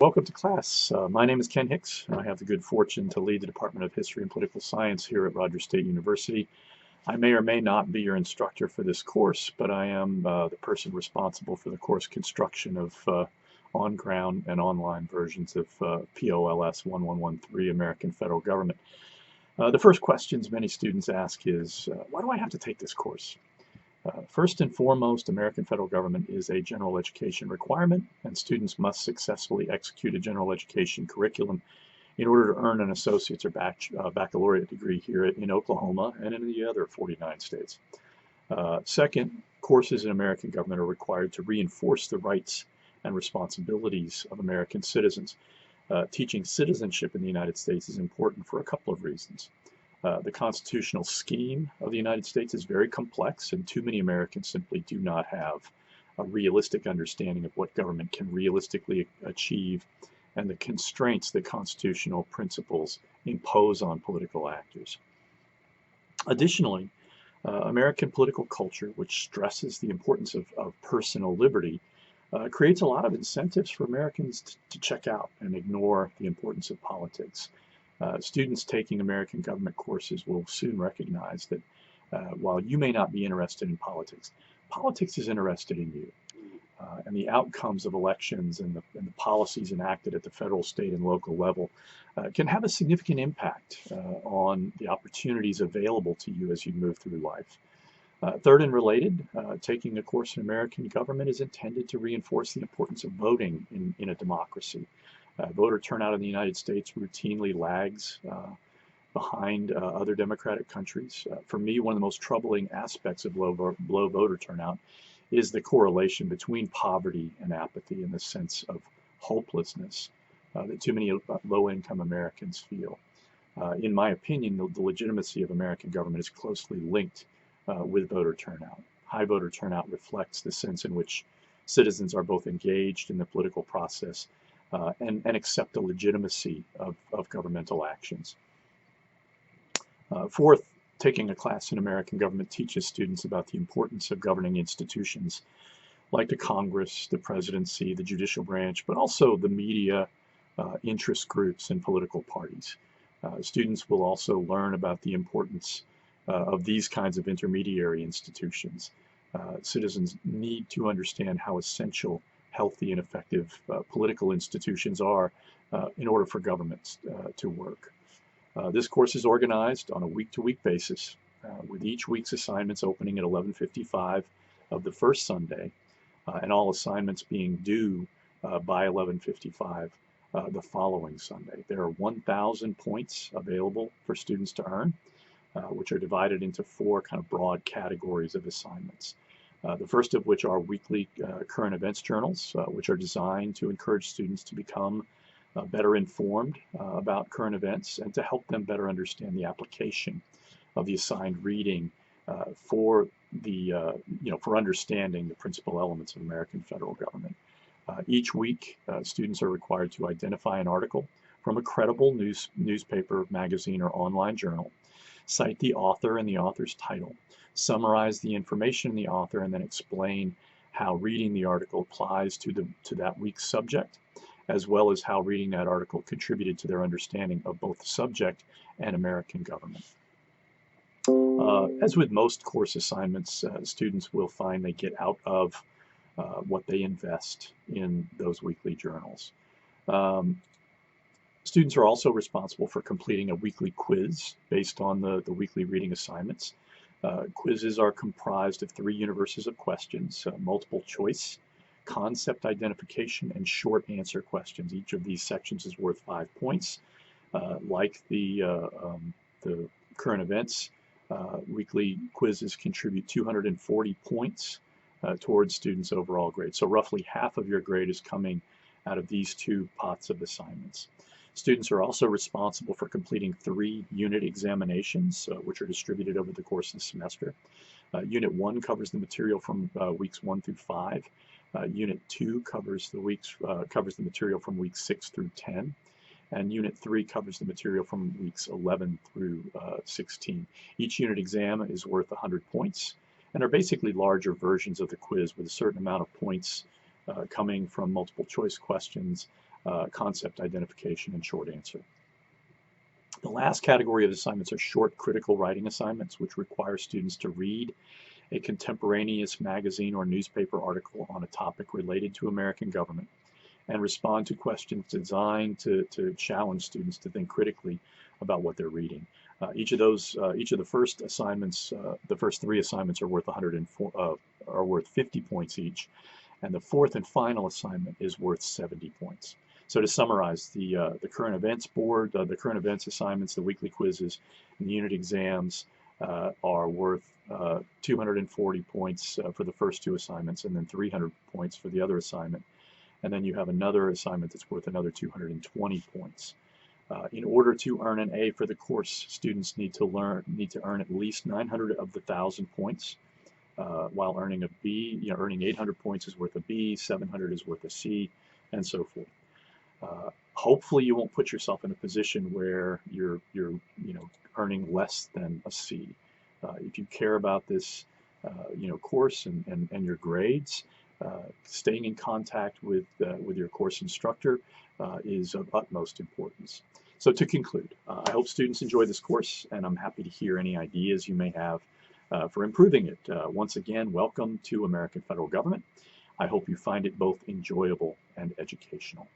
Welcome to class. My name is Ken Hicks, and I have the good fortune to lead the Department of History and Political Science here at Rogers State University. I may or may not be your instructor for this course, but I am the person responsible for the course construction of on-ground and online versions of POLS 1113, American Federal Government. The first questions many students ask is, why do I have to take this course? First and foremost, American federal government is a general education requirement, and students must successfully execute a general education curriculum in order to earn an associate's or baccalaureate degree here in Oklahoma and in the other 49 states. Second, courses in American government are required to reinforce the rights and responsibilities of American citizens. Teaching citizenship in the United States is important for a couple of reasons. The constitutional scheme of the United States is very complex, and too many Americans simply do not have a realistic understanding of what government can realistically achieve and the constraints that constitutional principles impose on political actors. Additionally, American political culture, which stresses the importance of personal liberty, creates a lot of incentives for Americans to check out and ignore the importance of politics. Students taking American government courses will soon recognize that while you may not be interested in politics, politics is interested in you. And the outcomes of elections and the policies enacted at the federal, state, and local level can have a significant impact on the opportunities available to you as you move through life. Third and related, taking a course in American government is intended to reinforce the importance of voting in a democracy. Voter turnout in the United States routinely lags behind other democratic countries. For me, one of the most troubling aspects of low voter turnout is the correlation between poverty and apathy and the sense of hopelessness that too many low-income Americans feel. In my opinion, the legitimacy of American government is closely linked with voter turnout. High voter turnout reflects the sense in which citizens are both engaged in the political process and accept the legitimacy of governmental actions. Fourth, taking a class in American government teaches students about the importance of governing institutions like the Congress, the presidency, the judicial branch, but also the media, interest groups, and political parties. Students will also learn about the importance of these kinds of intermediary institutions. Citizens need to understand how essential healthy and effective political institutions are in order for governments to work. This course is organized on a week-to-week basis, with each week's assignments opening at 11:55 of the first Sunday, and all assignments being due by 11:55 the following Sunday. There are 1,000 points available for students to earn, which are divided into four kind of broad categories of assignments. The first of which are weekly current events journals, which are designed to encourage students to become better informed about current events and to help them better understand the application of the assigned reading for understanding the principal elements of American federal government. Each week, students are required to identify an article from a credible newspaper, magazine, or online journal, cite the author and the author's title, summarize the information in the author, and then explain how reading the article applies to that week's subject, as well as how reading that article contributed to their understanding of both the subject and American government. As with most course assignments, students will find they get out of what they invest in those weekly journals. Students are also responsible for completing a weekly quiz based on the weekly reading assignments. Quizzes are comprised of 3 universes of questions, multiple choice, concept identification, and short answer questions. Each of these sections is worth 5 points. Like the current events, weekly quizzes contribute 240 points towards students' overall grade. So roughly half of your grade is coming out of these 2 pots of assignments. Students are also responsible for completing 3 unit examinations, which are distributed over the course of the semester. Unit 1 covers the material from weeks 1 through 5. Unit 2 covers the material from weeks 6 through 10. And Unit 3 covers the material from weeks 11 through 16. Each unit exam is worth 100 points and are basically larger versions of the quiz with a certain amount of points coming from multiple choice questions concept identification, and short answer. The last category of assignments are short critical writing assignments, which require students to read a contemporaneous magazine or newspaper article on a topic related to American government and respond to questions designed to challenge students to think critically about what they're reading. Each of the first assignments, the first 3 assignments are worth 50 points each, and the fourth and final assignment is worth 70 points. So to summarize, the current events board, the current events assignments, the weekly quizzes, and the unit exams are worth 240 points for the first 2 assignments, and then 300 points for the other assignment. And then you have another assignment that's worth another 220 points. In order to earn an A for the course, students need to earn at least 900 of the 1,000 points, while earning a B. Earning 800 points is worth a B, 700 is worth a C, and so forth. Hopefully, you won't put yourself in a position where you're earning less than a C. If you care about this, course and your grades, staying in contact with your course instructor is of utmost importance. So to conclude, I hope students enjoy this course, and I'm happy to hear any ideas you may have for improving it. Once again, welcome to American Federal Government. I hope you find it both enjoyable and educational.